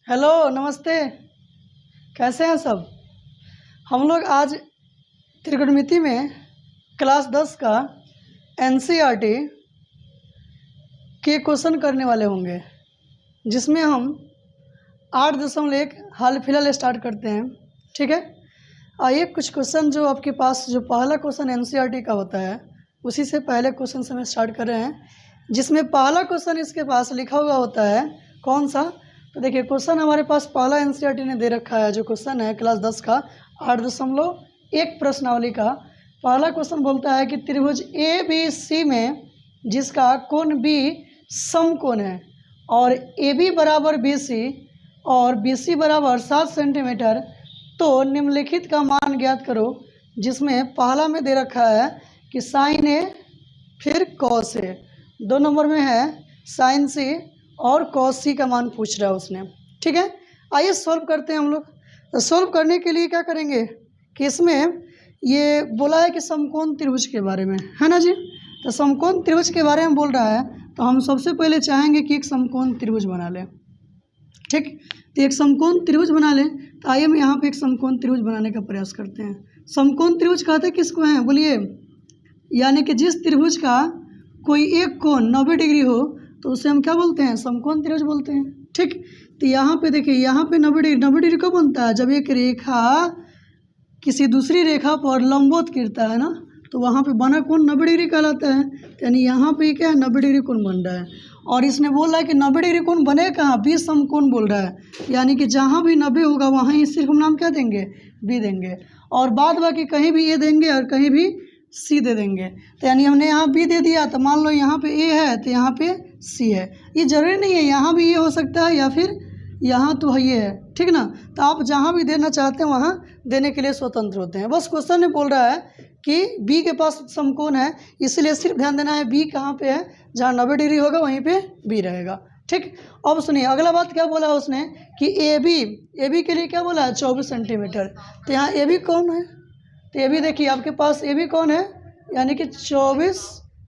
Hello, नमस्ते। कैसे हैं सब? हम लोग आज त्रिकोणमिति में क्लास 10 का एनसीईआरटी के क्वेश्चन करने वाले होंगे, जिसमें हम 8.1 हाल फिलहाल स्टार्ट करते हैं। ठीक है, आइए कुछ क्वेश्चन जो आपके पास जो पहला क्वेश्चन एनसीईआरटी का होता है उसी से पहले क्वेश्चन से हम स्टार्ट कर रहे हैं, जिसमें पहला क्वेश्चन इसके पास लिखा हुआ होता है कौन सा। तो देखिए क्वेश्चन हमारे पास पहला एनसीईआरटी ने दे रखा है, जो क्वेश्चन है क्लास 10 का 8.1 प्रश्नावली का। पहला क्वेश्चन बोलता है कि त्रिभुज ए बी सी में जिसका कोण बी समकोण है और ए बी बराबर बी सी और बी सी बराबर 7 सेंटीमीटर, तो निम्नलिखित का मान ज्ञात करो। जिसमें पहला में दे रखा है कि साइन ए फिर कॉस ए, 2 नंबर में है साइन सी और कॉस सी का मान पूछ रहा है उसने। ठीक है, आइए सॉल्व करते हैं हम लोग। तो सॉल्व करने के लिए क्या करेंगे कि इसमें ये बोला है कि समकोण त्रिभुज के बारे में, है ना जी। तो समकोण त्रिभुज के बारे में बोल रहा है, तो हम सबसे पहले चाहेंगे कि एक समकोण त्रिभुज बना लें। ठीक, तो एक समकोण त्रिभुज बना लें। तो आइए हम यहाँ पे एक समकोण त्रिभुज बनाने का प्रयास करते हैं। समकोण त्रिभुज कहते किसको हैं बोलिए? यानी कि जिस त्रिभुज का कोई एक कोण 90 डिग्री हो तो उसे हम क्या बोलते हैं? समकोण त्रिभुज बोलते हैं। ठीक, तो यहाँ पे देखिए, यहाँ पे 90 डिग्री कब बनता है? जब एक रेखा किसी दूसरी रेखा पर लंबवत गिरता है ना, तो वहाँ पे बना कोण 90 डिग्री कहलाता है। यानी यहाँ पे क्या है? 90 डिग्री कोण बन रहा है। और इसने बोला है कि 90 डिग्री कोण बने कहाँ? बी समकोण बोल रहा है। यानी कि जहाँ भी 90 होगा वहाँ ही सिर्फ हम नाम क्या देंगे? बी देंगे, और बाद बाकी कहीं भी ए देंगे और कहीं भी सी दे देंगे। तो यानी हमने यहाँ बी दे दिया, तो मान लो यहाँ पे ए है तो यहाँ पे सी है। ये जरूरी नहीं है, यहाँ भी ये हो सकता है या फिर यहाँ तो ये है। ठीक ना, तो आप जहाँ भी देना चाहते हैं वहाँ देने के लिए स्वतंत्र होते हैं। बस क्वेश्चन में बोल रहा है कि बी के पास समकोण है, इसलिए सिर्फ ध्यान देना है बी कहाँ पे है। जहाँ 90 डिग्री होगा वहीं पे बी रहेगा। ठीक, अब सुनिए अगला बात क्या बोला उसने कि ए बी के लिए क्या बोला है? 24 सेंटीमीटर। तो यहाँ ए बी कौन है? तो ए बी देखिए आपके पास ए बी कौन है? यानी कि 24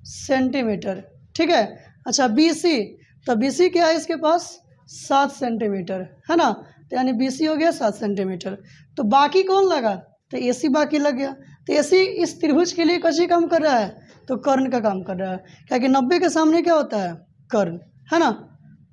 सेंटीमीटर। ठीक है, अच्छा बी सी, तो बी सी क्या है इसके पास? 7 सेंटीमीटर, है ना। तो यानी बी सी हो गया 7 सेंटीमीटर। तो बाकी कौन लगा? तो ए सी बाकी लग गया। तो ए सी इस त्रिभुज के लिए कैसे काम कर रहा है? तो कर्ण का काम कर रहा है, क्योंकि 90 के सामने क्या होता है? कर्ण, है ना।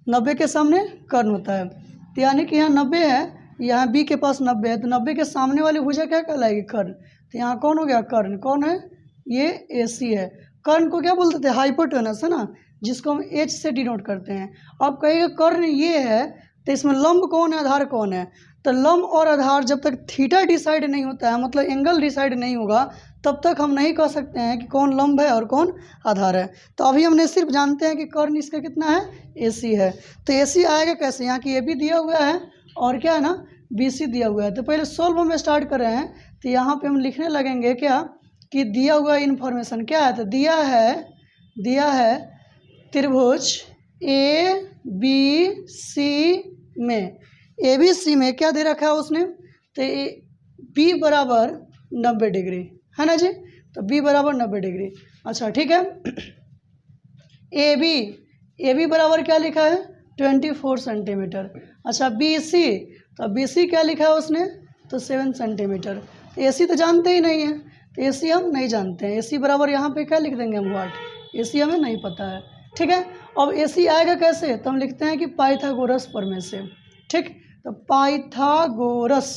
90 के सामने कर्ण होता है। तो यानी कि यहाँ 90 है, यहाँ बी के पास 90 है, तो 90 के सामने वाली भुजा क्या कहलाएगी? कर्ण। तो यहाँ कौन हो गया? कर्ण। कौन है? ये ए सी है। कर्ण को क्या बोलते थे? हाइपोटेनस, है ना, जिसको हम एच से डिनोट करते हैं। अब कहेगा कर्ण ये है, तो इसमें लंब कौन है, आधार कौन है? तो लंब और आधार जब तक थीटा डिसाइड नहीं होता है, मतलब एंगल डिसाइड नहीं होगा, तब तक हम नहीं कह सकते हैं कि कौन लंब है और कौन आधार है। तो अभी हमने सिर्फ जानते हैं कि कर्ण इसका कितना है? ए सी है। तो ए सी आएगा कैसे? यहाँ की ए बी दिया हुआ है और क्या है ना, बी सी दिया हुआ है। तो पहले सोल्व हम स्टार्ट कर रहे हैं। तो यहाँ पे हम लिखने लगेंगे क्या कि दिया हुआ इन्फॉर्मेशन क्या है? तो दिया है त्रिभुज ए बी सी में, ए बी सी में क्या दे रखा है उसने? तो बी बराबर 90 डिग्री, है ना जी। तो बी बराबर 90 डिग्री। अच्छा ठीक है, ए बी बराबर क्या लिखा है? 24 सेंटीमीटर। अच्छा बी सी, तो बी सी क्या लिखा है उसने? तो 7 सेंटीमीटर। तो ए सी तो जानते ही नहीं है, तो ए सी हम नहीं जानते हैं। ए सी बराबर यहाँ पे क्या लिख देंगे हम? वाट। ए सी हमें नहीं पता है। ठीक है, अब ए सी आएगा कैसे? तो हम लिखते हैं कि पाइथागोरस प्रमेय से। ठीक, तो पाइथागोरस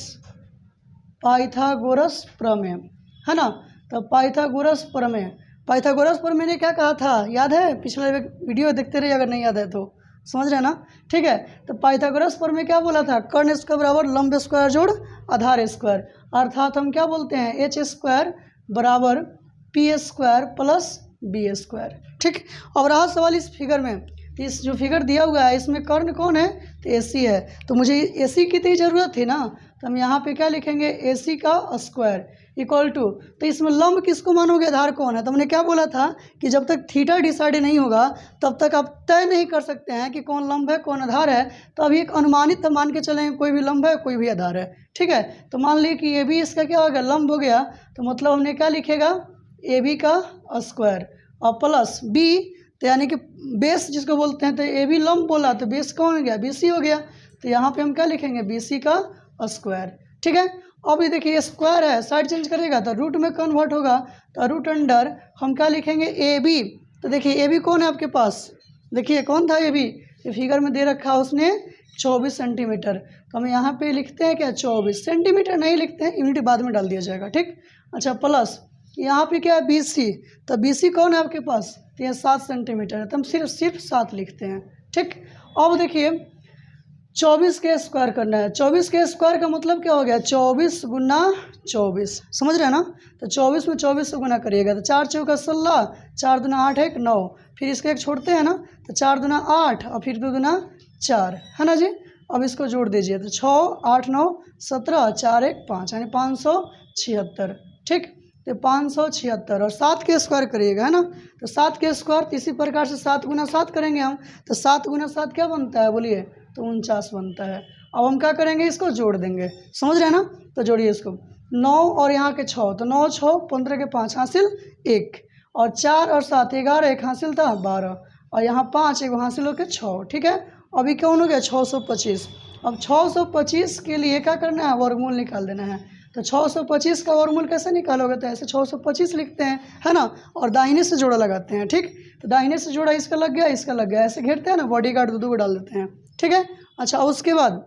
प्रमेय, है ना। तो पाइथागोरस प्रमेय ने क्या कहा था? याद है? पिछला वीडियो देखते रहिए अगर नहीं याद है तो, समझ रहे हैं ना। ठीक है, तो पाइथागोरस प्रमेय क्या बोला था? कर्ण स्क्वायर बराबर लंब स्क्वायर जोड़ आधार स्क्वायर, अर्थात हम क्या बोलते हैं? एच स्क्वायर बराबर P square plus B square. ठीक, अब रहा सवाल इस फिगर में। इस जो फिगर दिया हुआ है इसमें कर्ण कौन है? तो ए सी है। तो मुझे ए सी की तो ज़रूरत थी ना, तो हम यहाँ पे क्या लिखेंगे? ए सी का स्क्वायर इक्वल टू, तो इसमें लंब किसको मानोगे? आधार कौन है? तो हमने क्या बोला था कि जब तक थीटा डिसाइड नहीं होगा तब तक आप तय नहीं कर सकते हैं कि कौन लंब है कौन आधार है। तो अभी एक अनुमानित मान के चलें, कोई भी लंब है कोई भी आधार है। ठीक है, तो मान लीजिए कि ए बी इसका क्या हो गया? लंब हो गया। तो मतलब हमने क्या लिखेगा? ए बी का स्क्वायर और प्लस बी, तो यानी कि बेस जिसको बोलते हैं। तो ए बी लंब बोला तो बेस कौन हो गया? बी सी हो गया। तो यहाँ पे हम क्या लिखेंगे, BC का स्क्वायर। ठीक है, अब ये देखिए स्क्वायर है, साइड चेंज करेगा तो रूट में कन्वर्ट होगा, तो रूट अंडर हम क्या लिखेंगे, AB। तो देखिए AB कौन है आपके पास, देखिए कौन था AB, ये फिगर में दे रखा है उसने 24 सेंटीमीटर। तो हम यहाँ पे लिखते हैं क्या, 24 सेंटीमीटर नहीं लिखते हैं, यूनिट बाद में डाल दिया जाएगा। ठीक, अच्छा प्लस यहाँ पे क्या है BC, तो BC कौन है आपके पास, तो ये 7 सेंटीमीटर है, तो हम सिर्फ 7 लिखते हैं। ठीक, अब देखिए 24 के स्क्वायर करना है, 24 के स्क्वायर का मतलब क्या हो गया, 24 गुना 24, समझ रहे हैं ना। तो 24 में 24 से गुना करिएगा तो 4 चौका 16, 4 दूना 8 1 9, फिर इसको एक छोड़ते हैं ना, तो 4 दूना 8 और फिर 2 दूना 4 है ना जी। अब इसको जोड़ दीजिए तो 6 8 9 17, 4 1 5 यानी 576। ठीक, तो 576 और 7 के स्क्वायर करिएगा है ना, तो 7 के स्क्वायर तो इसी प्रकार से 7 गुना 7 करेंगे हम, तो 7 गुना 7 क्या बनता है बोलिए, तो 49 बनता है। अब हम क्या करेंगे, इसको जोड़ देंगे, समझ रहे हैं ना। तो जोड़िए इसको, 9 और यहाँ के 6, तो 9 6 15 के 5 हासिल 1, और 4 और 7 11, एक हासिल था 12, और यहाँ 5 एक हासिल हो के 6। ठीक है, अभी कौन हो गया 625। अब 625 के लिए क्या करना है, वर्गमूल निकाल देना है। तो 625 का वर्गमूल कैसे निकालोगे, तो ऐसे 625 लिखते हैं है ना, और दाहिने से जोड़ा लगाते हैं। ठीक, तो दाहिने से जोड़ा इसका लग गया, इसका लग गया, ऐसे घेरते हैं ना, बॉडी गार्ड 2 को डाल देते हैं। ठीक है, अच्छा उसके बाद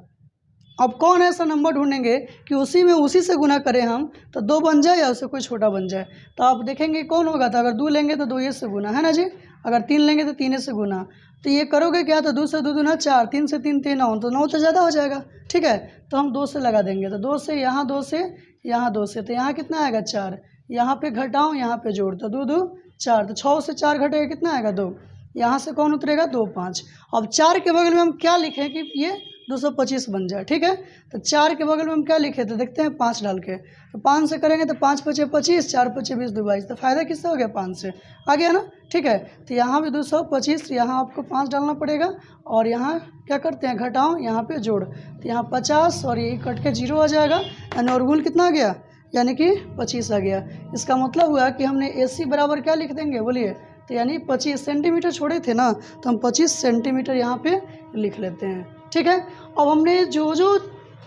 अब कौन ऐसा नंबर ढूंढेंगे कि उसी से गुना करें हम, तो 2 बन जाए या उससे कोई छोटा बन जाए। तो आप देखेंगे कौन होगा, तो अगर 2 लेंगे तो 2 से गुना है ना जी, अगर 3 लेंगे तो 3 से गुना। तो ये करोगे क्या, तो 2 से 2 दूना 4, 3 से 3 3 9, तो 9 तो ज़्यादा हो जाएगा। ठीक है, तो हम 2 से लगा देंगे, तो 2 से यहाँ 2 से यहाँ 2 से, तो यहाँ कितना आएगा 4, यहाँ पे घटाओ यहाँ पे जोड़, तो 2 2 4, तो 6 से 4 घटेगा कितना आएगा 2, यहाँ से कौन उतरेगा 2 5। अब 4 के बगल में हम क्या लिखें कि ये 225 बन जाए। ठीक है, तो 4 के बगल में हम क्या लिखे, तो देखते हैं 5 डाल के, तो 5 से करेंगे तो 5 5 25, 4 5 20 2 22, तो फायदा किससे हो गया, 5 से आ गया ना। ठीक है, तो यहाँ भी 225, यहाँ आपको 5 डालना पड़ेगा, और यहाँ क्या करते हैं घटाओ यहाँ पे जोड़, तो यहाँ 50 और ये कट के 0 आ जाएगा, यानी वर्गमूल कितना आ गया, यानी कि 25 आ गया। इसका मतलब हुआ कि हमने AC बराबर क्या लिख देंगे बोलिए, तो यानी 25 सेंटीमीटर छोड़े थे ना, तो हम 25 सेंटीमीटर यहाँ पे लिख लेते हैं। ठीक है, अब हमने जो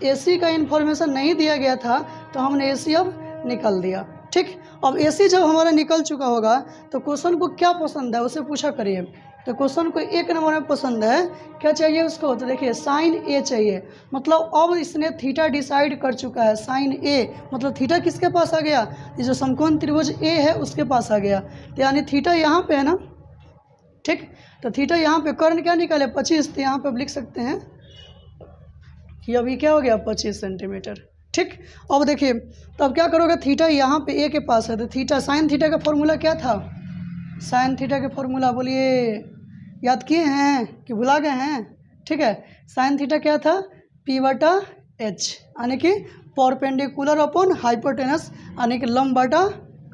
AC का इन्फॉर्मेशन नहीं दिया गया था, तो हमने AC अब निकाल दिया। ठीक, अब AC जब हमारा निकल चुका होगा, तो क्वेश्चन को क्या पसंद है उसे पूछा करिए। तो क्वेश्चन को 1 नंबर में पसंद है, क्या चाहिए उसको, तो देखिए साइन A चाहिए, मतलब अब इसने थीटा डिसाइड कर चुका है, साइन A मतलब थीटा किसके पास आ गया, ये जो समकोण त्रिभुज A है उसके पास आ गया, तो यानी थीटा यहाँ पे है ना। ठीक, तो थीटा यहाँ पे कर्ण क्या निकाले 25, तो यहाँ पे अब लिख सकते हैं कि अभी क्या हो गया 25 सेंटीमीटर। ठीक, अब देखिए तो अब क्या करोगे, थीटा यहाँ पे A के पास है, तो थीटा साइन थीटा का फॉर्मूला क्या था, साइन थीटा के फॉर्मूला बोलिए, याद किए हैं कि भुला गए हैं। ठीक है, साइन थीटा क्या था, P/H यानी कि परपेंडिकुलर अपॉन हाइपोटेनस यानी कि लंब बटा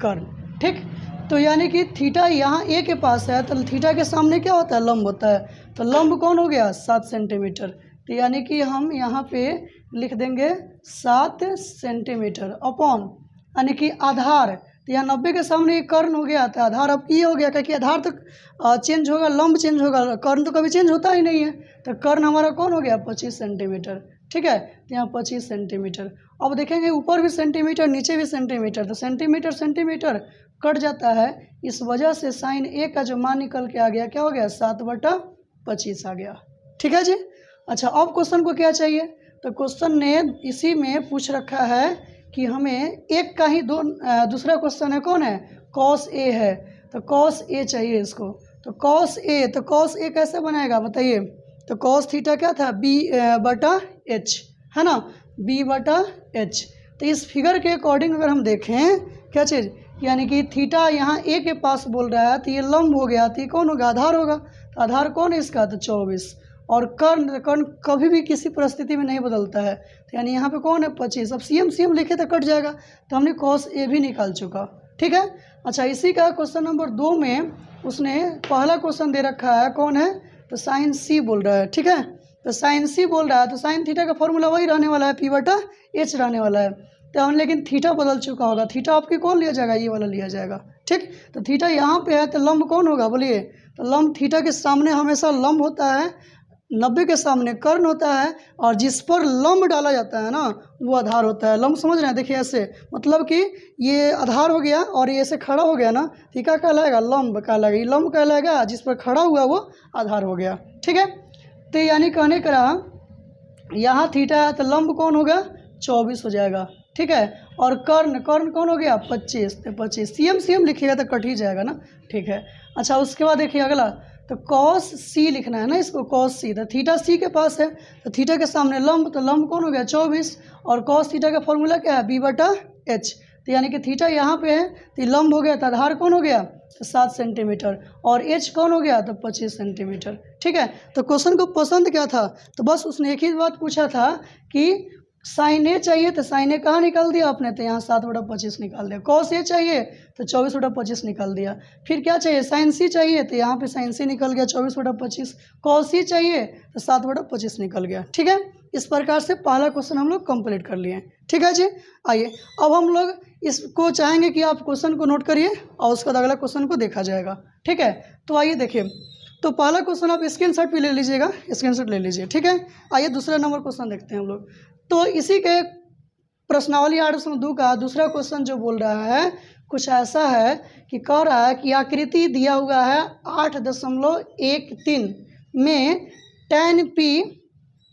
कर्ण। ठीक, तो यानी कि थीटा यहाँ A के पास है, तो थीटा के सामने क्या होता है, लंब होता है, तो लंब कौन हो गया 7 सेंटीमीटर, तो यानी कि हम यहाँ पे लिख देंगे 7 सेंटीमीटर अपॉन यानी कि आधार, तो यहाँ 90 के सामने कर्ण हो गया, तो आधार अब ये हो गया, क्योंकि आधार तो चेंज होगा, लंब चेंज होगा, कर्ण तो कभी चेंज होता ही नहीं है, तो कर्ण हमारा कौन हो गया 25 सेंटीमीटर। ठीक है, तो यहाँ 25 सेंटीमीटर। अब देखेंगे ऊपर भी सेंटीमीटर नीचे भी सेंटीमीटर, तो सेंटीमीटर सेंटीमीटर कट जाता है, इस वजह से साइन A का जो मान निकल के आ गया क्या हो गया 7/25 आ गया। ठीक है जी, अच्छा अब क्वेश्चन को क्या चाहिए, तो क्वेश्चन ने इसी में पूछ रखा है कि हमें एक का ही दूसरा क्वेश्चन है कौन है, cos A है, तो cos A चाहिए इसको, तो cos A कैसे बनाएगा बताइए, तो cos थीटा क्या था B/H है ना, B/H। तो इस फिगर के अकॉर्डिंग अगर हम देखें क्या चीज़, यानी कि थीटा यहाँ A के पास बोल रहा है, तो ये लंब हो गया, तो ये कौन होगा आधार होगा, तो आधार कौन है इसका, तो 24, और कर्ण कभी भी किसी परिस्थिति में नहीं बदलता है, तो यानी यहाँ पे कौन है 25। अब CM लिखे तो कट जाएगा, तो हमने cos A भी निकाल चुका। ठीक है, अच्छा इसी का क्वेश्चन नंबर 2 में उसने पहला क्वेश्चन दे रखा है कौन है, तो साइन C बोल रहा है। ठीक है, तो साइन C बोल रहा है, तो साइन थीटा का फॉर्मूला वही रहने वाला है P/H रहने वाला है, तो हम लेकिन थीटा बदल चुका होगा, थीटा आपकी कौन लिया जाएगा, ये वाला लिया जाएगा। ठीक, तो थीटा यहाँ पे है, तो लंब कौन होगा बोलिए, तो लंब थीटा के सामने हमेशा लंब होता है, 90 के सामने कर्ण होता है और जिस पर लंब डाला जाता है ना वो आधार होता है। लंब समझ रहे हैं, देखिए ऐसे, मतलब कि ये आधार हो गया और ये ऐसे खड़ा हो गया ना, तो क्या कहलाएगा, लंब कहलाएगा। ये लंब कहलाएगा, जिस पर खड़ा हुआ वो आधार हो गया। ठीक है, तो यानी कहने का यहाँ थीटा है तो लंब कौन होगा, 24 हो जाएगा। ठीक है, और कर्ण कौन हो गया, 25, तो 25 CM लिखिएगा तो कट ही जाएगा ना। ठीक है, अच्छा उसके बाद देखिए अगला, तो कॉस सी लिखना है ना इसको, कॉस सी, तो थीटा सी के पास है तो थीटा के सामने लंब, तो लंब कौन हो गया 24, और कॉस थीटा का फॉर्मूला क्या है, B/H, तो यानी कि थीटा यहाँ पे है तो ये लंब हो गया, तो आधार कौन हो गया, तो 7 सेंटीमीटर, और H कौन हो गया, तो 25 सेंटीमीटर। ठीक है, तो क्वेश्चन को पसंद क्या था, तो बस उसने एक ही बात पूछा था कि साइन ए चाहिए, तो साइन ए कहाँ निकाल दिया आपने, तो यहाँ 7/25 निकाल दिया। कॉस ए चाहिए तो 24/25 निकाल दिया। फिर क्या चाहिए, साइन सी चाहिए, तो यहाँ पे साइन सी निकल गया 24/25। कॉस सी चाहिए तो 7/25 निकल गया। ठीक है, इस प्रकार से पहला क्वेश्चन हम लोग कंप्लीट कर लिए। ठीक है जी, आइए अब हम लोग इसको चाहेंगे कि आप क्वेश्चन को नोट करिए और उसके बाद अगला क्वेश्चन को देखा जाएगा। ठीक है, तो आइए देखिए, तो पहला क्वेश्चन आप स्क्रीनशॉट भी ले लीजिएगा, स्क्रीनशॉट ले लीजिए। ठीक है, आइए दूसरा नंबर क्वेश्चन देखते हैं हम लोग। तो इसी के प्रश्नावली 8.2 का दूसरा क्वेश्चन जो बोल रहा है कुछ ऐसा है कि कह रहा है कि आकृति दिया हुआ है 8.13 में tan p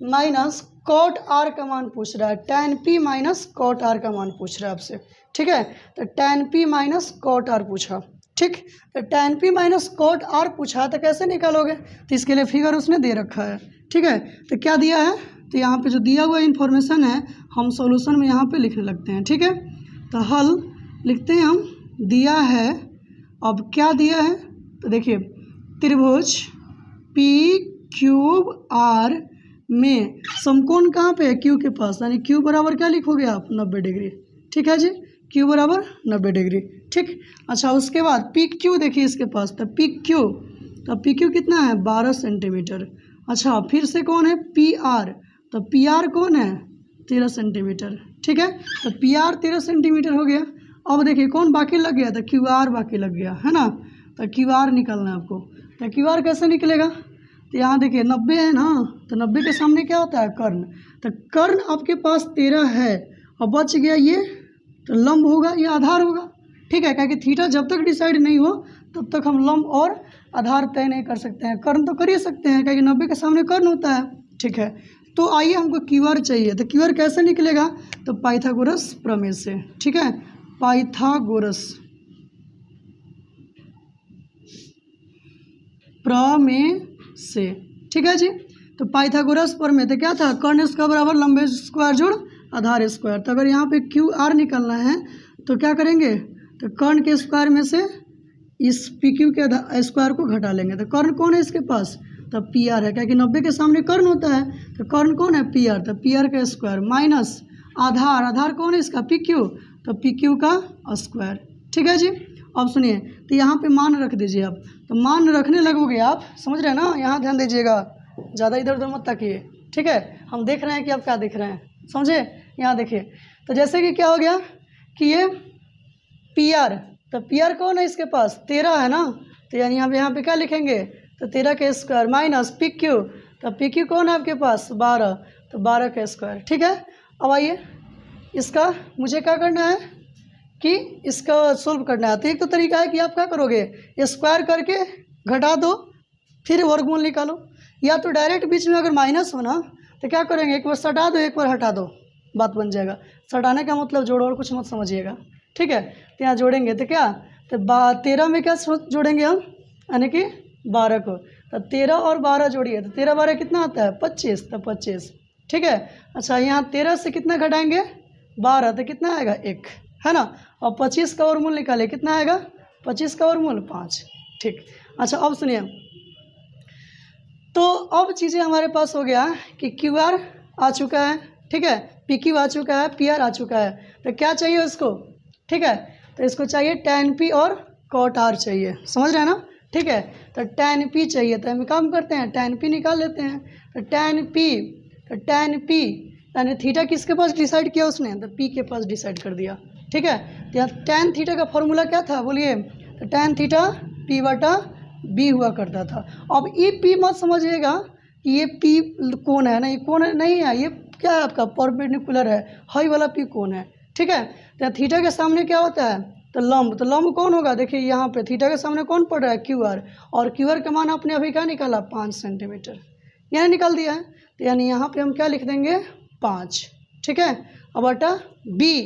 minus cot R का मान पूछ रहा है। tan p minus cot R का मान पूछ रहा है आपसे। ठीक है, तो tan p minus cot R पूछा। ठीक, तो tan p minus cot R पूछा तो कैसे निकालोगे, तो इसके लिए फिगर उसने दे रखा है। ठीक है, तो क्या दिया है, तो यहाँ पे जो दिया हुआ इन्फॉर्मेशन है हम सॉल्यूशन में यहाँ पे लिखने लगते हैं। ठीक है, तो हल लिखते हैं हम, दिया है, अब क्या दिया है, तो देखिए त्रिभुज PQR में समकोण कहाँ पे है, Q के पास, यानी Q बराबर क्या लिखोगे आप, 90 डिग्री। ठीक है जी, Q बराबर 90 डिग्री। ठीक, अच्छा उसके बाद PQ देखिए इसके पास, तो PQ कितना है, 12 सेंटीमीटर। अच्छा फिर से कौन है, PR, तो PR कौन है, 13 सेंटीमीटर। ठीक है, तो PR 13 सेंटीमीटर हो गया। अब देखिए कौन बाकी लग गया, तो QR बाकी लग गया है ना, तो QR निकालना है आपको। तो QR कैसे निकलेगा, तो यहाँ देखिए 90 है ना, तो 90 के सामने क्या होता है, कर्ण, तो कर्ण आपके पास 13 है और बच गया ये, तो लंब होगा, ये आधार होगा। ठीक है, क्योंकि थीटा जब तक डिसाइड नहीं हो तब तक हम लंब और आधार तय नहीं कर सकते हैं। कर्ण तो कर ही सकते हैं क्योंकि 90 के सामने कर्ण होता है। ठीक है, तो आइए हमको QR चाहिए, तो QR कैसे निकलेगा, तो पाइथागोरस प्रमेय से। ठीक है, पाइथागोरस प्रमेय से। ठीक है जी, तो पाइथागोरस प्रमेय तो क्या था, कर्ण स्क्वायर बराबर लंबे स्क्वायर जोड़ आधार स्क्वायर। तो अगर यहाँ पे QR निकालना है तो क्या करेंगे, तो कर्ण के स्क्वायर में से इस PQ के स्क्वायर को घटा लेंगे। तो कर्ण कौन है इसके पास, तो PR है, क्योंकि 90 के सामने कर्ण होता है, तो कर्ण कौन है, PR, तो PR का स्क्वायर माइनस आधार कौन है इसका, PQ, तो PQ का स्क्वायर। ठीक है जी, अब सुनिए, तो यहाँ पे मान रख दीजिए आप, तो मान रखने लगोगे आप, समझ रहे हैं ना, यहाँ ध्यान दीजिएगा, ज़्यादा इधर उधर मत ताकिए। ठीक है, हम देख रहे हैं कि आप क्या देख रहे हैं, समझे, यहाँ देखिए, तो जैसे कि क्या हो गया कि ये PR, तो PR कौन है इसके पास, 13 है ना, तो यानी यहाँ पे क्या लिखेंगे, तो 13 के स्क्वायर माइनस PQ, तो PQ कौन है आपके पास, 12, तो 12 का स्क्वायर। ठीक है, अब आइए इसका मुझे क्या करना है कि इसका सोल्व करना है। तो एक तो तरीका है कि आप क्या करोगे, स्क्वायर करके घटा दो फिर वर्गमूल निकालो, या तो डायरेक्ट बीच में अगर माइनस हो ना तो क्या करेंगे, एक बार सटा दो एक बार हटा दो, बात बन जाएगा। सटाने का मतलब जोड़ो और कुछ मत समझिएगा। ठीक है, तो यहाँ जोड़ेंगे तो क्या, तो 13 में क्या जोड़ेंगे हम, यानी कि 12 को, तो 13 और 12 जोड़िए, तो 13 12 कितना आता है, 25, तो 25। ठीक है, अच्छा यहाँ 13 से कितना घटाएंगे, 12, तो कितना आएगा, 1, है ना, और 25 का वर्गमूल निकाले, कितना आएगा, 25 का वर्गमूल 5। ठीक, अच्छा अब सुनिए, तो अब चीज़ें हमारे पास हो गया कि QR आ चुका है, ठीक है, PQ आ चुका है, PR आ चुका है, तो क्या चाहिए उसको, ठीक है, तो इसको चाहिए tan P और cot R चाहिए, समझ रहे हैं ना। ठीक है, तो tan P चाहिए, तो हम काम करते हैं tan P निकाल लेते हैं, तो tan P यानी थीटा किसके पास डिसाइड किया उसने, तो P के पास डिसाइड कर दिया। ठीक है, तो यहाँ tan थीटा का फॉर्मूला क्या था बोलिए, तो tan थीटा P/B हुआ करता था। अब ई P मत समझिएगा कि ये पी कोण है ना, ये कोण नहीं है, ये क्या है आपका परपेंडिकुलर है, हाई वाला पी कोण है। ठीक है, तो थीटा के सामने क्या होता है, तो लंब कौन होगा, देखिए यहाँ पे थीटा के सामने कौन पड़ रहा है, क्यू आर, और क्यू आर का मान आपने अभी क्या निकाला 5 सेंटीमीटर, यहाँ निकाल दिया है। तो यानी यहाँ पे हम क्या लिख देंगे 5। ठीक है, अब बटा बी,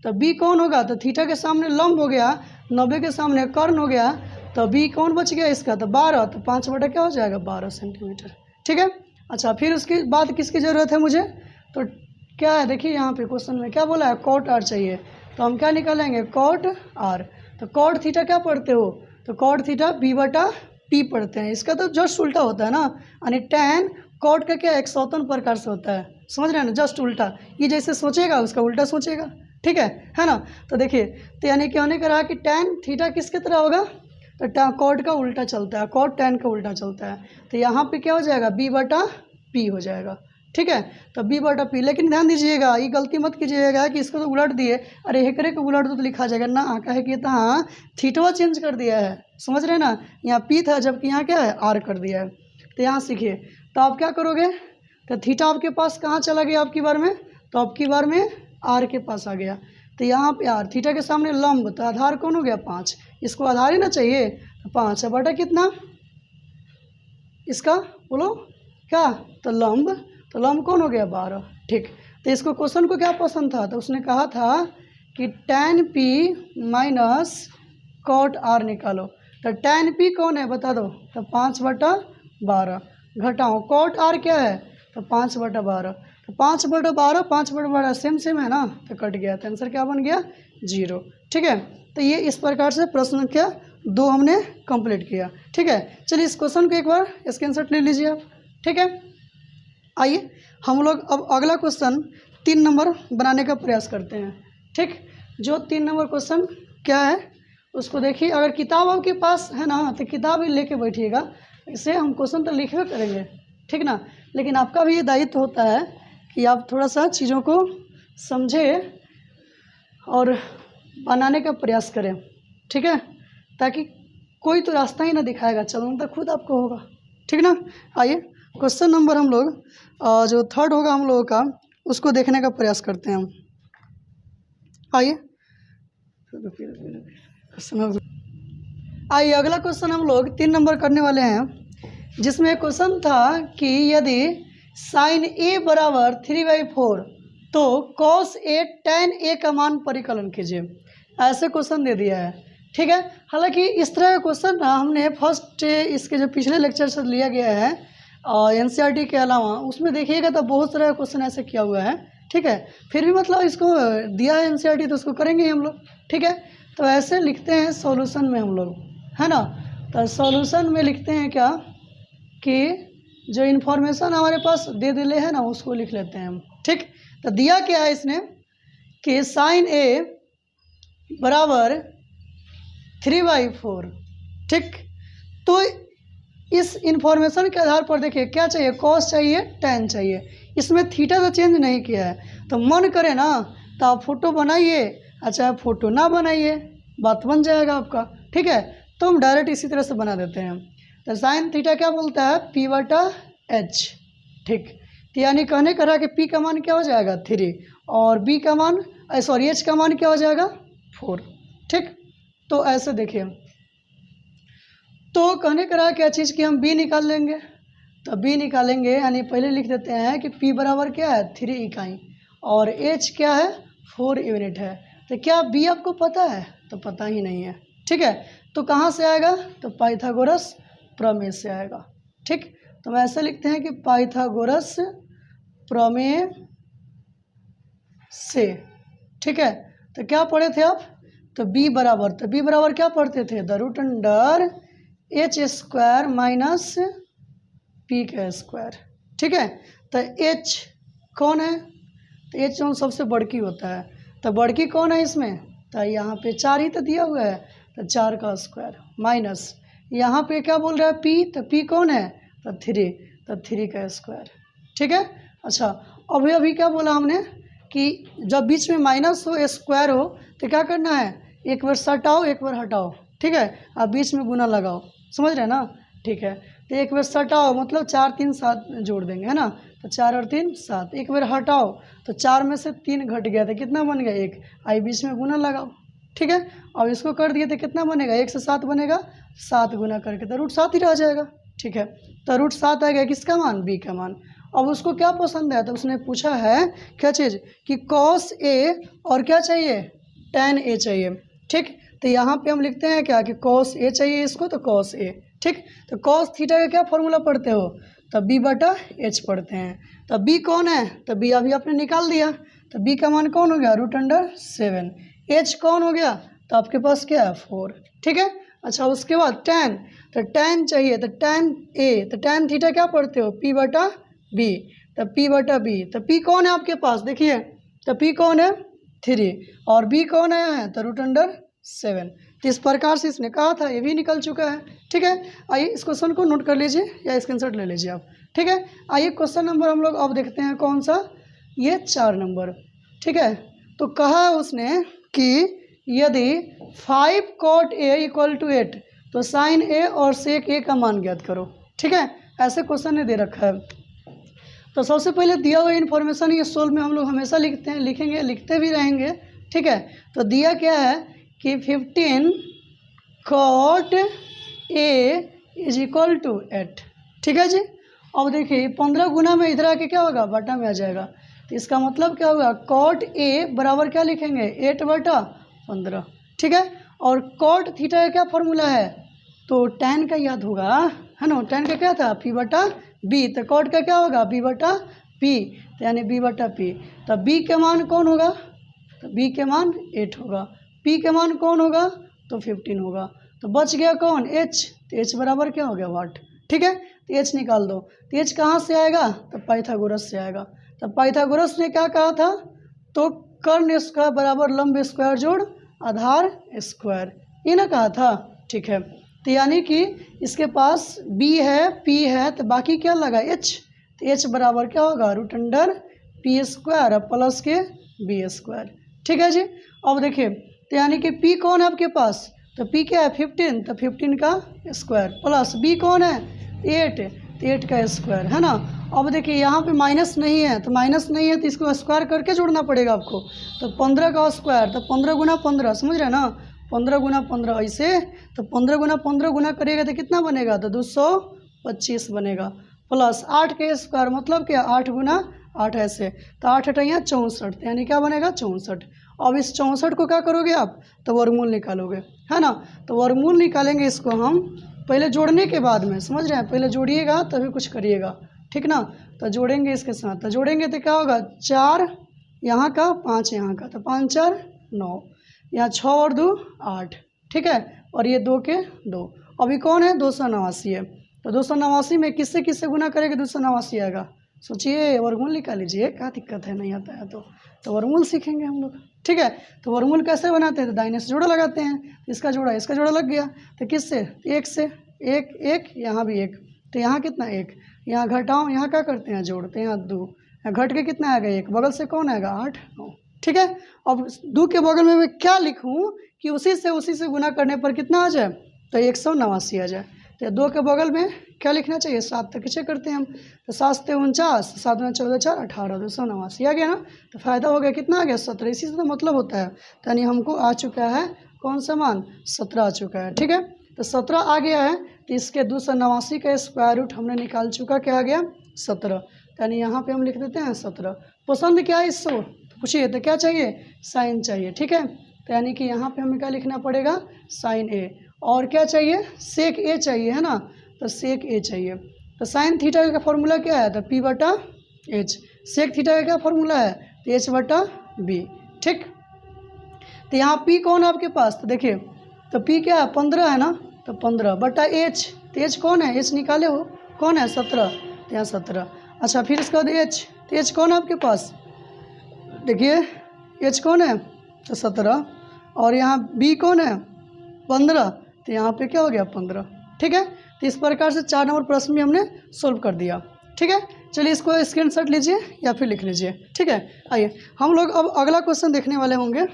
तो बी कौन होगा, तो थीटा के सामने लंब हो गया, 90 के सामने कर्ण हो गया, तो बी कौन बच गया इसका, तो 12, तो 5 बटा क्या हो जाएगा 12 सेंटीमीटर। ठीक है, अच्छा फिर उसके बाद किसकी ज़रूरत है मुझे, तो क्या है देखिए यहाँ पे क्वेश्चन में क्या बोला है, कॉट आर चाहिए, तो हम क्या निकालेंगे कॉट आर। तो कॉट थीटा क्या पढ़ते हो, तो कॉट थीटा बी बटा पी पढ़ते हैं, इसका तो जस्ट उल्टा होता है ना, यानी टैन कॉट का क्या एक स्वतंत्र प्रकार से होता है, समझ रहे हैं ना, जस्ट उल्टा, ये जैसे सोचेगा उसका उल्टा सोचेगा। ठीक है ना, तो देखिए तो यानी कहने का रहा कि टैन थीटा किसके तरह होगा, तो कॉट का उल्टा चलता है, कॉट टैन का उल्टा चलता है, तो यहाँ पे क्या हो जाएगा बी बटा पी हो जाएगा। ठीक है, तो बी बटा पी, लेकिन ध्यान दीजिएगा ये गलती मत कीजिएगा कि इसको तो उलट दिए, अरे हेकरे को उलट दो तो लिखा जाएगा ना, कहे कि हाँ थीटवा चेंज कर दिया है, समझ रहे हैं ना, यहाँ पी था जबकि यहाँ क्या है आर कर दिया है। तो यहाँ सीखिए, तो आप क्या करोगे, तो थीटा आपके पास कहाँ चला गया आपकी बार में, तो आपकी बार में आर के पास आ गया, तो यहाँ पे आर, थीटा के सामने लंब, तो आधार कौन हो गया 5, इसको आधार ही ना चाहिए, तो 5 है बटा कितना इसका, बोलो क्या, तो लंब कौन हो गया 12। ठीक, तो इसको क्वेश्चन को क्या पसंद था, तो उसने कहा था कि tan p minus cot R निकालो, तो tan p कौन है बता दो, तो 5 बटा 12, घटाओ कॉट आर क्या है, तो 5 बटा 12, तो 5 बटा 12 5 बटा 12 सेम है ना, तो कट गया, तो आंसर क्या बन गया 0। ठीक है, तो ये इस प्रकार से प्रश्न क्या 2 हमने कंप्लीट किया। ठीक है, चलिए इस क्वेश्चन को एक बार स्क्रीनशॉट ले लीजिए आप। ठीक है, आइए हम लोग अब अगला क्वेश्चन 3 नंबर बनाने का प्रयास करते हैं। ठीक, जो 3 नंबर क्वेश्चन क्या है उसको देखिए, अगर किताब आपके पास है ना तो किताब ही लेके बैठिएगा, इसे हम क्वेश्चन तो लिखवे करेंगे, ठीक ना, लेकिन आपका भी ये दायित्व होता है कि आप थोड़ा सा चीज़ों को समझें और बनाने का प्रयास करें। ठीक है, ताकि कोई तो रास्ता ही ना दिखाएगा, चलना तो खुद आपको होगा। ठीक ना, आइए क्वेश्चन नंबर हम लोग जो 3rd होगा हम लोगों का उसको देखने का प्रयास करते हैं हम। आइए आइए अगला क्वेश्चन हम लोग 3 नंबर करने वाले हैं, जिसमें क्वेश्चन था कि यदि साइन ए बराबर 3/4 तो कॉस ए tan ए का मान परिकलन कीजिए, ऐसे क्वेश्चन दे दिया है। ठीक है, हालांकि इस तरह का क्वेश्चन ना हमने फर्स्ट इसके जो पिछले लेक्चर से लिया गया है एनसीईआरटी के अलावा, उसमें देखिएगा तो बहुत सारा क्वेश्चन ऐसे किया हुआ है। ठीक है, फिर भी मतलब इसको दिया है एनसीईआरटी तो उसको करेंगे हम लोग। ठीक है, तो ऐसे लिखते हैं सॉल्यूशन में हम लोग, है ना, तो सॉल्यूशन में लिखते हैं क्या कि जो इन्फॉर्मेशन हमारे पास दे दिले है ना उसको लिख लेते हैं हम। ठीक, तो दिया क्या है इसने कि साइन ए बराबर 3/4। ठीक, तो इस इन्फॉर्मेशन के आधार पर देखिए क्या चाहिए, कॉस चाहिए tan चाहिए, इसमें थीटा तो चेंज नहीं किया है, तो मन करे ना तो आप फोटो बनाइए, अच्छा फोटो ना बनाइए, बात बन जाएगा आपका। ठीक है, तो हम डायरेक्ट इसी तरह से बना देते हैं। तो साइन थीटा क्या बोलता है p/h। ठीक, तो यानी कहने का रहा कि p का मान क्या हो जाएगा 3 और b का मान सॉरी h का मान क्या हो जाएगा 4। ठीक, तो ऐसे देखिए, तो कहने का रहा क्या चीज़ कि हम b निकाल लेंगे, तो b निकालेंगे यानी पहले लिख देते हैं कि p बराबर क्या है 3 इकाई और h क्या है 4 यूनिट है। तो क्या b आपको पता है, तो पता ही नहीं है। ठीक है, तो कहाँ से आएगा, तो पाइथागोरस प्रमेय से आएगा। ठीक, तो हम ऐसे लिखते हैं कि पाइथागोरस प्रमेय से। ठीक है, तो क्या पढ़े थे आप, तो b बराबर, तो b बराबर क्या पढ़ते थे, √h² माइनस p का स्क्वायर। ठीक है, तो h कौन है, तो h जो सबसे बड़की होता है, तो बड़की कौन है इसमें, तो यहाँ पे 4 ही तो दिया हुआ है, तो 4 का स्क्वायर माइनस यहाँ पे क्या बोल रहा है p, तो p कौन है, तो 3, तो 3 का स्क्वायर। ठीक है, अच्छा अभी क्या बोला हमने कि जब बीच में माइनस हो स्क्वायर हो तो क्या करना है, एक बार सटाओ एक बार हटाओ। ठीक है, अब बीच में गुना लगाओ, समझ रहे हैं ना। ठीक है, तो एक बार सटाओ मतलब 4 3 7 जोड़ देंगे, है ना। तो 4 और 3 7, एक बार हटाओ तो 4 में से 3 घट गया तो कितना बन गया 1, आई बीच में गुना लगाओ, ठीक है। अब इसको कर दिए तो कितना बनेगा, 1 से 7 बनेगा, 7 गुना करके तो √7 ही रह जाएगा, ठीक है। तो √7 आ गया किसका मान, बी का मान। अब उसको क्या पसंद है, तो उसने पूछा है क्या चीज़ कि cos A और क्या चाहिए, tan A चाहिए, ठीक। तो यहाँ पे हम लिखते हैं क्या कि cos A चाहिए इसको, तो cos A, ठीक। तो cos थीटा का क्या फॉर्मूला पढ़ते हो, तो B/H पढ़ते हैं। तो B कौन है, तो B अभी आपने निकाल दिया, तो B का मान कौन हो गया, √7। H कौन हो गया, तो आपके पास क्या है 4, ठीक है। अच्छा उसके बाद tan, तो tan चाहिए, तो tan A, तो tan थीटा क्या पढ़ते हो, P/B, तो P/B, तो P कौन है आपके पास, देखिए तो P कौन है 3 और B कौन आया है, तो √7। तो इस प्रकार से इसने कहा था, ये भी निकल चुका है, ठीक है। आइए इस क्वेश्चन को नोट कर लीजिए या स्क्रीनशॉट ले लीजिए आप, ठीक है। आइए क्वेश्चन नंबर हम लोग अब देखते हैं कौन सा, ये 4 नंबर, ठीक है। तो कहा है उसने कि यदि 5 cot A = 8 तो sin A और sec A का मान ज्ञात करो, ठीक है। ऐसे क्वेश्चन ने दे रखा है। तो सबसे पहले दिया हुआ इन्फॉर्मेशन ये सोल्व में हम लोग हमेशा लिखते हैं, लिखेंगे, लिखते भी रहेंगे, ठीक है। तो दिया क्या है कि 15 cot A = 8, ठीक है जी। अब देखिए 15 गुना में इधर आके क्या होगा, बटा में आ जाएगा, तो इसका मतलब क्या होगा, cot A बराबर क्या लिखेंगे, 8/15, ठीक है। और cot थीटा का क्या फॉर्मूला है, तो tan का याद होगा, है ना। tan का क्या था, P/B, तो cot का क्या होगा, B/P, तो यानी B/P। तो B के मान कौन होगा, तो B के मान 8 होगा, P के मान कौन होगा, तो 15 होगा। तो बच गया कौन, H, तो H बराबर क्या हो गया, वाट, ठीक है। तो H निकाल दो, तो H कहाँ से आएगा, तो पाइथागोरस से आएगा। तो पाइथागोरस ने क्या कहा था, तो कर्ण स्क्वायर बराबर लंब स्क्वायर जोड़ आधार स्क्वायर, ये ना कहा था, ठीक है। तो यानी कि इसके पास B है, P है, तो बाकी क्या लगा H, तो H बराबर क्या होगा, √P² प्लस के B², ठीक है जी। अब देखिए तो यानी कि P कौन है आपके पास, तो P क्या है 15, तो 15 का स्क्वायर प्लस B कौन है 8, तो 8 का स्क्वायर, है ना। अब देखिए यहाँ पे माइनस नहीं है, तो माइनस नहीं है तो इसको स्क्वायर करके जोड़ना पड़ेगा आपको। तो 15 का स्क्वायर, तो 15 गुना 15, समझ रहे हैं ना, 15 गुना 15 ऐसे, तो 15 गुना 15 गुना करिएगा तो कितना बनेगा, तो 225 बनेगा, प्लस 8 के स्क्वायर मतलब क्या, 8 गुना 8 ऐसे, तो 8 8 64, यानी क्या बनेगा 64। अब इस 64 को क्या करोगे आप, तो वर्गमूल निकालोगे, है ना। तो वर्गमूल निकालेंगे इसको हम पहले जोड़ने के बाद में, समझ रहे हैं, पहले जोड़िएगा तभी कुछ करिएगा, ठीक ना। तो जोड़ेंगे इसके साथ, तो जोड़ेंगे तो क्या होगा, 4 यहाँ का 5 यहाँ का, तो 5 4 9, यहाँ 6 और 2 8, ठीक है। और ये 2 के 2, अभी कौन है 289 है, तो 289 में किससे किससे गुना करेंगे 289 आएगा, सोचिए वर्गमूल निकाल लीजिए, क्या दिक्कत है, नहीं आता है तो वर्गमूल सीखेंगे हम लोग, ठीक है। तो वर्गमूल कैसे बनाते हैं, तो दाहिने से जोड़ा लगाते हैं, इसका जोड़ा लग गया, तो किससे, 1 से, 1 1, यहाँ भी 1, तो यहाँ कितना 1, यहाँ घटाओ, यहाँ क्या करते हैं जोड़ते हैं, यहाँ 2, यहाँ घट के कितना आएगा 1, बगल से कौन आएगा 8 9, ठीक है। अब 2 के बगल में मैं क्या लिखूँ कि उसी से गुना करने पर कितना आ जाए, तो 189 आ जाए। तो 2 के बगल में क्या लिखना चाहिए, 7 तक पीछे करते हैं हम, तो 7 से 49, 7 में 14 4 18, 289 आ गया ना। तो फायदा हो गया, कितना आ गया 17, इसी से तो मतलब होता है। तो यानी हमको आ चुका है कौन सा मान, 17 आ चुका है, ठीक है। तो 17 आ गया है, तो इसके 289 का स्क्वायर रूट हमने निकाल चुका, क्या आ गया 17, यानी यहाँ पे हम लिख देते हैं 17। पसंद क्या है इसको पूछिए, तो क्या चाहिए, साइन चाहिए, ठीक है। तो यानी कि यहाँ पे हमें क्या लिखना पड़ेगा, साइन ए, और क्या चाहिए, सेक ए चाहिए, है ना, तो सेक ए चाहिए। तो साइन थीटा का फॉर्मूला क्या है, तो P/H, सेक थीटा का क्या फॉर्मूला है, तो H/B, ठीक। तो यहाँ P कौन है आपके पास, तो देखिए तो P क्या है 15 है ना, तो 15/H, तो H कौन है, H निकाले हो, कौन है 17, तो यहाँ 17। अच्छा फिर इसके बाद H, तो H कौन है आपके पास, देखिए H कौन है, तो 17, और यहाँ B कौन है 15, तो यहाँ पे क्या हो गया 15, ठीक है। तो इस प्रकार से 4 नंबर प्रश्न भी हमने सोल्व कर दिया, ठीक है। चलिए इसको स्क्रीनशॉट लीजिए या फिर लिख लीजिए, ठीक है। आइए हम लोग अब अगला क्वेश्चन देखने वाले होंगे।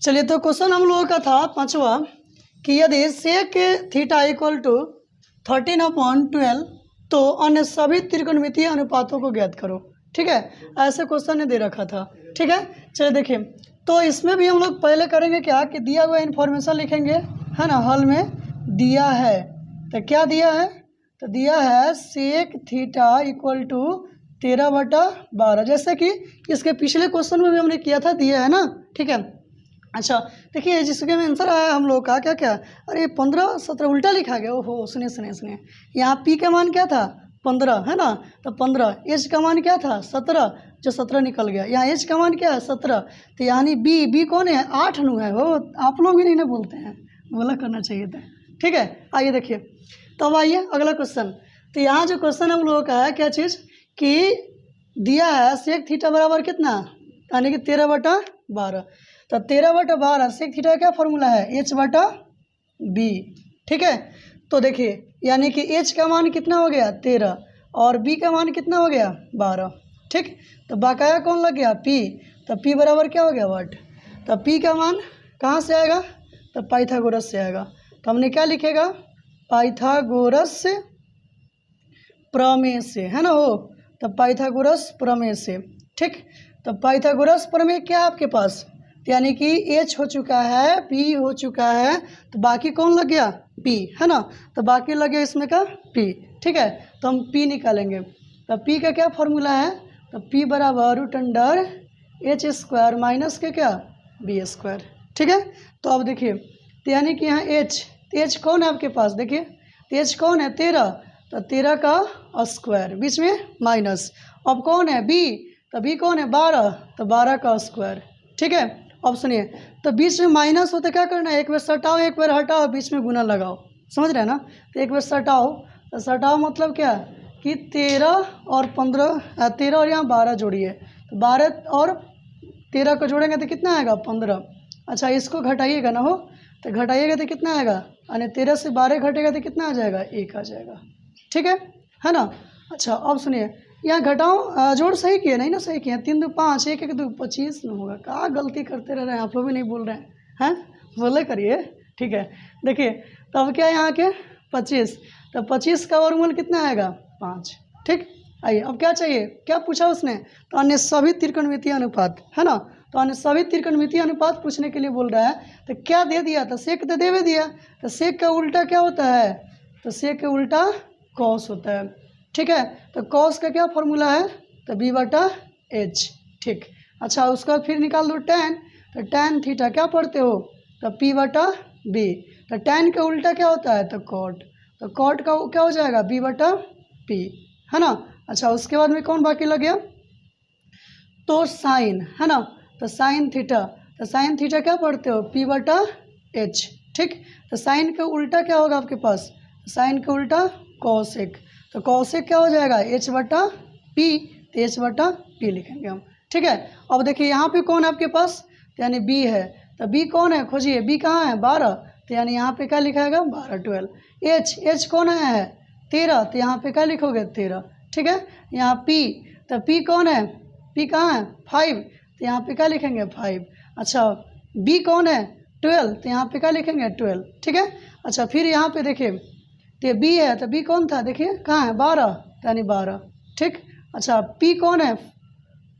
चलिए तो क्वेश्चन हम लोगों का था 5वां कि यदि सेक थीटा = 13/12 तो अन्य सभी त्रिकोणमितीय अनुपातों को ज्ञात करो। ठीक है, ऐसे क्वेश्चन ने दे रखा था। ठीक है, चलिए देखिए, तो इसमें भी हम लोग पहले करेंगे क्या कि दिया हुआ इन्फॉर्मेशन लिखेंगे, है ना। हल में दिया है तो क्या दिया है, तो दिया है सेक थीटा इक्वल टू 13/12, जैसे कि इसके पिछले क्वेश्चन में भी हमने किया था, दिया है ना। ठीक है, अच्छा देखिए जिसके में आंसर आया हम लोग का क्या क्या, अरे 15 17 उल्टा लिखा गया। ओहो, सुनिए सुनिए सुनिए, यहाँ पी का मान क्या था 15, है ना, तो 15, एच का मान क्या था 17, जो 17 निकल गया। यहाँ एच का मान क्या है 17, तो यानी बी कौन है 8 नु है। वो आप लोग भी नहीं ना बोलते हैं, बोला करना चाहिए था। ठीक है, आइए देखिए, तो अब आइए अगला क्वेश्चन। तो यहाँ जो क्वेश्चन हम लोगों का है क्या चीज़ कि दिया है सेक थीटा बराबर कितना, यानी कि 13/12, तो 13/12 सेक थीटा का क्या फॉर्मूला है h/b। ठीक है, तो देखिए यानी कि h का मान कितना हो गया 13 और b का मान कितना हो गया 12। ठीक, तो बकाया कौन लग गया p, तो p बराबर क्या हो गया वाट। तो p का मान कहाँ से आएगा, तो पाइथागोरस से आएगा। तो हमने क्या लिखेगा, पाइथागोरस प्रमेय से, है ना हो, तो पाइथागोरस प्रमेय से। ठीक, तो पाइथागोरस प्रमेय क्या है आपके पास, यानी कि h हो चुका है, p हो चुका है, तो बाकी कौन लग गया p, है ना, तो बाकी लग गया इसमें का p। ठीक है, तो हम p निकालेंगे, तो p का क्या फॉर्मूला है, तो p बराबर √h² माइनस के क्या b²। ठीक है, तो अब देखिए, तो यानी कि यहाँ h कौन है आपके पास, देखिए h कौन है 13, तो 13 का स्क्वायर, बीच में माइनस। अब कौन है b, तो b कौन है 12, तो 12 का स्क्वायर। ठीक है, अब सुनिए, तो बीच में माइनस होते क्या करना है, एक बार सटाओ एक बार हटाओ, बीच में गुना लगाओ, समझ रहे हैं ना। तो एक बार सटाओ, तो सटाओ मतलब क्या कि 13 और 15, 13 और यहाँ 12 जोड़िए, तो 12 और 13 को जोड़ेंगे तो कितना आएगा 15। अच्छा इसको घटाइएगा ना हो, तो घटाइएगा तो कितना आएगा, यानी 13 से 12 घटेगा तो कितना आ जाएगा 1 आ जाएगा। ठीक है ना। अच्छा अब सुनिए, यहाँ घटाओ जोड़ सही किए नहीं ना, सही किए, 3 2 5 1 1 2 25 न होगा, कहाँ गलती करते रह रहे हैं आप लोग भी नहीं बोल रहे हैं बोले करिए। ठीक है, देखिए तो अब क्या है यहाँ के 25, तो 25 का वर्गमूल कितना आएगा 5। ठीक, आइए अब क्या चाहिए, क्या पूछा उसने, तो अन्य सभी त्रिकोणमितीय अनुपात, है ना, तो अन्य सभी त्रिकोणमितीय अनुपात पूछने के लिए बोल रहा है। तो क्या दे दिया, तो सेक तो दे दिया, तो सेक का उल्टा क्या होता है, तो सेक का उल्टा कॉस होता है। ठीक है, तो कॉस का क्या फॉर्मूला है, तो b/h। ठीक, अच्छा उसका फिर निकाल दो tan, तो tan थीटा क्या पढ़ते हो, तो p/b, तो tan का उल्टा क्या होता है, तो cot, तो cot का क्या हो जाएगा b/p, है ना। अच्छा उसके बाद में कौन बाकी लग गया, तो साइन, है ना, तो साइन थीटा, तो साइन थीटा क्या पढ़ते हो p/h। ठीक, तो साइन का उल्टा क्या होगा आपके पास, साइन का उल्टा कॉसेक, तो कॉसेक क्या हो जाएगा h/p, तो h/p लिखेंगे हम। ठीक है, अब देखिए यहाँ पे कौन है आपके पास, तो यानी b है, तो b कौन है खोजिए, b कहाँ है 12, तो यानी यहाँ पे क्या लिखाएगा 12 12। h कौन है 13, तो यहाँ पे क्या लिखोगे 13। ठीक है, यहाँ p, तो p कौन है, p कहाँ है 5, तो यहाँ पे क्या लिखेंगे 5। अच्छा b कौन है 12, तो यहाँ पे क्या लिखेंगे 12। ठीक है, अच्छा फिर यहाँ पे देखिए, तो b है, तो b कौन था देखिए कहाँ है 12, यानी 12। ठीक, अच्छा p कौन है,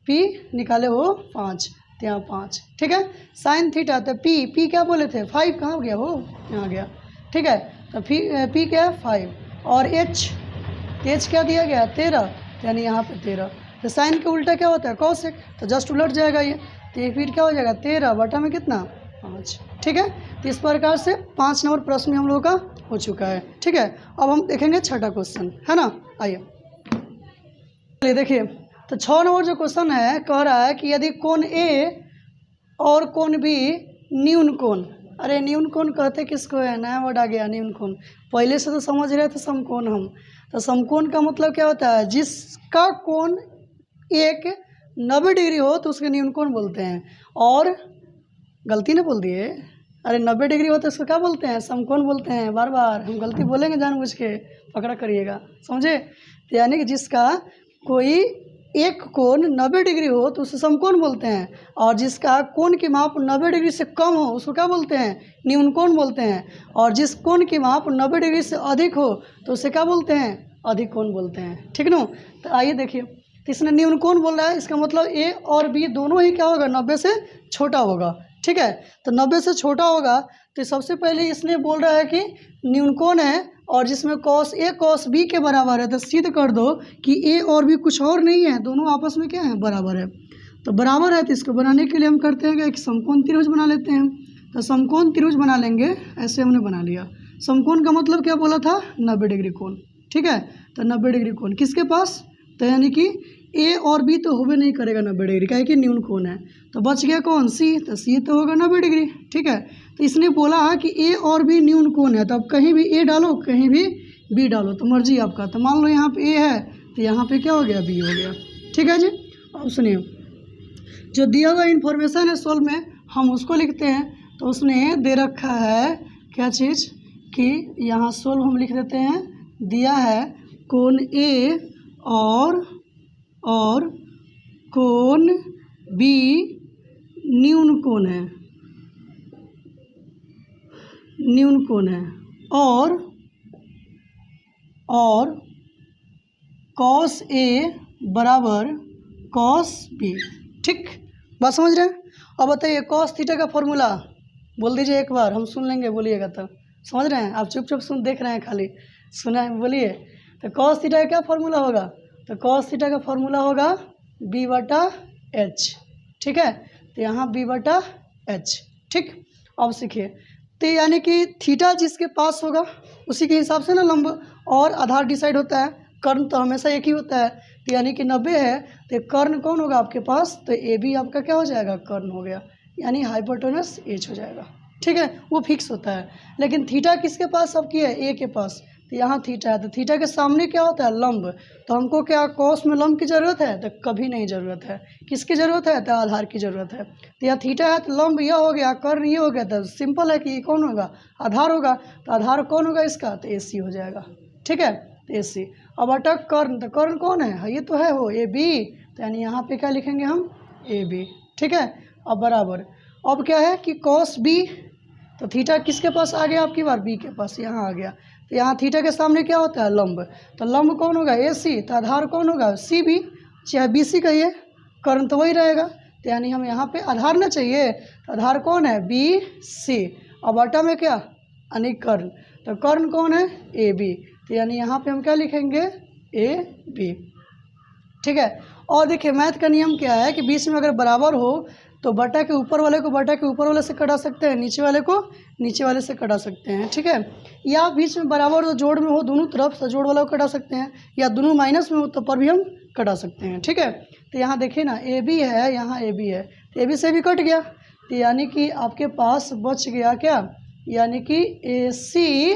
p निकाले हो 5, तो यहाँ 5। ठीक है, साइन थीटा, तो p क्या बोले थे 5, कहाँ गया हो, यहाँ गया। ठीक है, तो p क्या है 5, और h क्या दिया गया 13, यानी यहाँ पे 13, तो साइन का उल्टा क्या होता है कॉसेक, तो जस्ट उलट जाएगा ये, तो ये फिर क्या हो जाएगा 13 बटा में कितना 5। ठीक है, तो इस प्रकार से 5 नंबर प्रश्न हम लोगों का हो चुका है। ठीक है, अब हम देखेंगे छठा क्वेश्चन, है ना, आइए चलिए देखिए, तो 6 नंबर जो क्वेश्चन है कह रहा है कि यदि कोण ए और कोण बी न्यून कोण, अरे न्यून कोण कहते किसको है, नया वर्ड आ गया न्यून कोण, पहले से तो समझ रहे थे समकोण हम, तो समकोण का मतलब क्या होता है, जिसका कोण एक 90 डिग्री हो तो उसके न्यून कोण बोलते हैं, और गलती ना बोल दिए, अरे 90 डिग्री हो तो उसको क्या बोलते हैं समकोण बोलते हैं, बार बार हम गलती बोलेंगे जानबूझ के, पकड़ा करिएगा, समझे। तो यानी कि जिसका कोई एक कोण 90 डिग्री हो तो उसे समकोण बोलते हैं, और जिसका कोण की माप 90 डिग्री से कम हो उसको क्या बोलते हैं, न्यून कोण बोलते हैं, और जिस कोण की माप 90 डिग्री से अधिक हो तो उसे क्या बोलते हैं, अधिक कोण बोलते हैं। ठीक ना। तो आइए देखिए, तो इसने न्यून कोण बोल रहा है, इसका मतलब ए और बी दोनों ही क्या होगा, 90 से छोटा होगा। ठीक है, तो 90 से छोटा होगा तो सबसे पहले इसने बोल रहा है कि न्यून कोण है, और जिसमें cos A cos B के बराबर है, तो सिद्ध कर दो कि A और B कुछ और नहीं है, दोनों आपस में क्या है, बराबर है। तो बराबर है तो इसको बनाने के लिए हम करते हैं कि एक समकोण त्रिभुज बना लेते हैं। तो समकोण त्रिभुज बना लेंगे, ऐसे हमने बना लिया। समकोण का मतलब क्या बोला था, 90 डिग्री कोण। ठीक है, तो 90 डिग्री कोण किसके पास, तो यानी कि ए और बी तो होबे नहीं करेगा 90 डिग्री, क्या है कि न्यून कोण है। तो बच गया कौन, सी, तो सी तो होगा 90 डिग्री। ठीक है, तो इसने बोला कि ए और बी न्यून कोण है, तो अब कहीं भी ए डालो कहीं भी बी डालो, तो मर्जी आपका। तो मान लो यहाँ पे ए है तो यहाँ पे क्या हो गया, बी हो गया। ठीक है जी। अब सुनिए, जो दिया हुआ इन्फॉर्मेशन है सोल्व में हम उसको लिखते हैं। तो उसने दे रखा है क्या चीज़, कि यहाँ सोल्व हम लिख देते हैं, दिया है कोण ए और कोण बी न्यून कोण है, न्यून कोण है, और cos A बराबर cos B। ठीक, बात समझ रहे हैं। अब बताइए cos थीटा का फॉर्मूला बोल दीजिए एक बार, हम सुन लेंगे, बोलिएगा। तो समझ रहे हैं, आप चुप सुन देख रहे हैं, खाली सुना है, बोलिए। तो cos थीटा का क्या फॉर्मूला होगा, तो cos थीटा का फॉर्मूला होगा B/H। ठीक है, तो यहाँ B/H। ठीक, अब सीखिए, तो यानी कि थीटा जिसके पास होगा उसी के हिसाब से ना लंब और आधार डिसाइड होता है, कर्ण तो हमेशा एक ही होता है। तो यानी कि 90 है तो कर्ण कौन होगा आपके पास, तो ए भी आपका क्या हो जाएगा, कर्ण हो गया, यानी हाइपोटेनस एच हो जाएगा। ठीक है, वो फिक्स होता है। लेकिन थीटा किसके पास सबकी है, ए के पास, तो यहाँ थीटा है, तो थीटा के सामने क्या होता है, लंब। तो हमको क्या कॉस में लंब की ज़रूरत है, तो कभी नहीं ज़रूरत है। किसकी ज़रूरत है, तो आधार की ज़रूरत है। तो यहाँ थीटा है तो लंब यह हो गया, कर्ण ये हो गया, तो सिंपल है कि ये कौन होगा, आधार होगा। तो आधार कौन होगा इसका, तो ए सी हो जाएगा। ठीक है, तो ए सी। अब अटक कर्ण, तो कर्ण कौन है, ये तो है वो ए बी, तो यानी यहाँ पे क्या लिखेंगे हम, ए बी। ठीक है, अब बराबर, अब क्या है कि कॉस बी, तो थीटा किसके पास आ गया आपकी बार, बी के पास, यहाँ आ गया। तो यहाँ थीटा के सामने क्या होता है, लंब। तो लंब कौन होगा, ए सी, तो आधार कौन होगा, सी बी, चाहे बी सी कहिए, कर्ण तो वही रहेगा। तो यानी हम यहाँ पे आधार ना चाहिए, तो आधार कौन है, बी सी। अब बटा में क्या, यानी कर्ण, तो कर्ण कौन है, ए बी। तो यानी यहाँ पे हम क्या लिखेंगे, ए बी। ठीक है, और देखिए मैथ का नियम क्या है कि बीच में अगर बराबर हो तो बटा के ऊपर वाले को बटा के ऊपर वाले से कटा सकते हैं, नीचे वाले को नीचे वाले से कटा सकते हैं। ठीक है, या बीच में बराबर हो, जोड़ में हो दोनों तरफ, तो जोड़ वाला को कटा सकते हैं, या दोनों माइनस में हो तो पर भी हम कटा सकते हैं। ठीक है, तो यहाँ देखिए ना, ए बी है, यहाँ ए बी है, तो ए बी से भी कट गया, तो यानी कि आपके पास बच गया क्या, यानी कि ए सी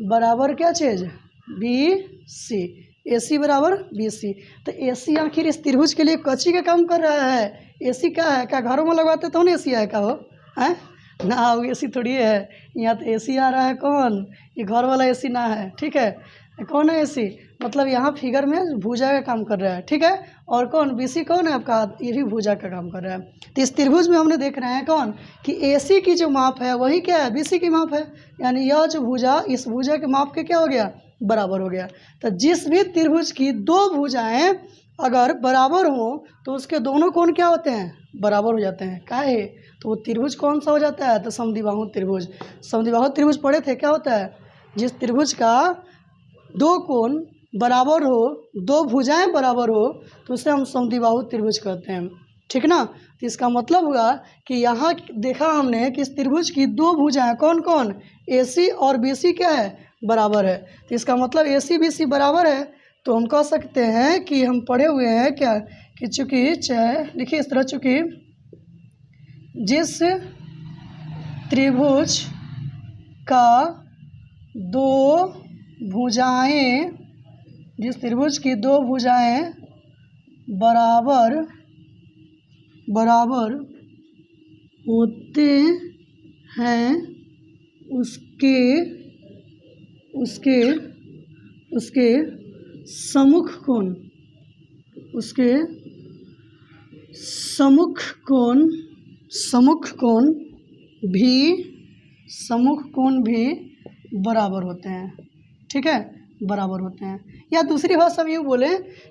बराबर क्या चीज़, बी सी, ए सी बराबर बी सी। तो ए सी आखिर इस त्रिभुज के लिए कच्ची का काम कर रहा है। ए सी क्या है, क्या घरों में लगवाते तो नहीं ए सी है क्या, हो हैं ना, वो ए सी थोड़ी है, यहाँ तो ए सी आ रहा है कौन, ये घर वाला ए सी ना है। ठीक है, कौन है ए सी, मतलब यहाँ फिगर में भुजा का काम कर रहा है। ठीक है, और कौन बी सी कौन है आपका, ये भी भुजा का काम कर रहा है। तो इस त्रिभुज में हमने देख रहे हैं कौन, कि ए सी की जो माप है वही क्या है, बी सी की माप है, यानी यह जो भुजा इस भुजा के माप के क्या हो गया, बराबर हो गया। तो जिस भी त्रिभुज की दो भुजाएं अगर बराबर हो तो उसके दोनों कोण क्या होते हैं, बराबर हो जाते हैं। काहे, तो वो त्रिभुज कौन सा हो जाता है, तो समद्विबाहु त्रिभुज। समद्विबाहु त्रिभुज पढ़े थे, क्या होता है, जिस त्रिभुज का दो कोण बराबर हो, दो भुजाएं बराबर हो, तो उसे हम समद्विबाहु त्रिभुज कहते हैं। ठीक ना, तो इसका मतलब हुआ कि यहाँ देखा हमने कि इस त्रिभुज की दो भुजाएं कौन कौन, ए सी और बी सी क्या है, बराबर है। तो इसका मतलब ए सी बी सी बराबर है, तो हम कह सकते हैं कि हम पढ़े हुए हैं क्या, कि चूँकि चाहे लिखिए इस तरह, चूँकि जिस त्रिभुज का दो भुजाएं, जिस त्रिभुज की दो भुजाएं बराबर बराबर होते हैं उसके उसके उसके सम्मुख कोण, उसके सम्मुख कोण भी बराबर होते हैं। ठीक है, बराबर होते हैं। या दूसरी भाषा में यूँ बोले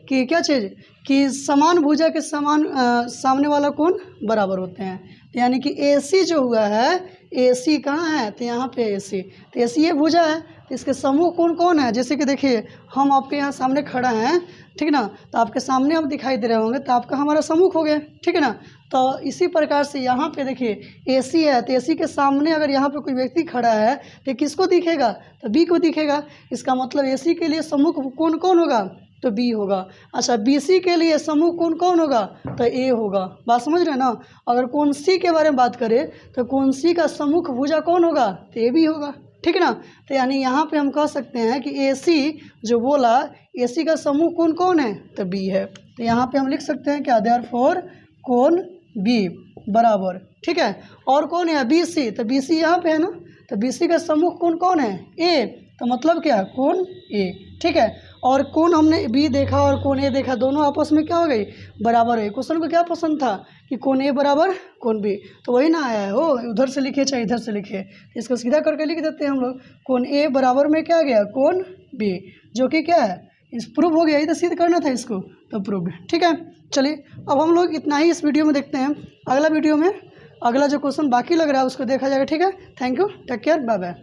कि क्या चीज़ कि समान भुजा के समान सामने वाला कोण बराबर होते हैं। तो यानी कि AC जो हुआ है, AC कहाँ है, तो यहाँ पे AC, तो AC ये भुजा है, तो इसके समूह कोण कौन है। जैसे कि देखिए हम आपके यहाँ सामने खड़ा हैं, ठीक ना, तो आपके सामने अब दिखाई दे रहे होंगे, तो आपका हमारा सम्मुख हो गया, ठीक है ना। तो इसी प्रकार से यहाँ पे देखिए AC है, तो AC के सामने अगर यहाँ पे कोई व्यक्ति खड़ा है तो किसको दिखेगा, तो B को दिखेगा। इसका मतलब AC के लिए सम्मुख कोण कौन होगा, तो B होगा। अच्छा, BC के लिए सम्मुख कोण कौन होगा, तो A होगा। बात समझ रहे हैं ना। अगर कोण C के बारे में बात करें तो कोण C का सम्मुख भुजा कौन होगा, तो AB होगा। ठीक है ना। तो यानी यहाँ पे हम कह सकते हैं कि AC जो बोला, AC का समूह कोण कौन है, तो B है। तो यहाँ पे हम लिख सकते हैं क्या, देयरफॉर कोण B बराबर, ठीक है। और कौन है BC, तो BC यहाँ पे है ना, तो BC का समूह कोण कौन है, A, तो मतलब क्या, कोण A। ठीक है, और कोण हमने B देखा और कोण A देखा, दोनों आपस में क्या हो गई, बराबर है। क्वेश्चन को क्या पसंद था कि कोण A बराबर कोण B, तो वही ना आया है हो, उधर से लिखे चाहे इधर से लिखे, इसको सीधा करके लिख देते हैं हम लोग। कोण A बराबर में क्या गया, कोण B, जो कि क्या है, इस प्रूव हो गया। ये तो सिद्ध करना था इसको, तो प्रूव। ठीक है, चलिए अब हम लोग इतना ही इस वीडियो में देखते हैं। अगला वीडियो में अगला जो क्वेश्चन बाकी लग रहा है उसको देखा जाएगा। ठीक है, thank you, take care, bye bye.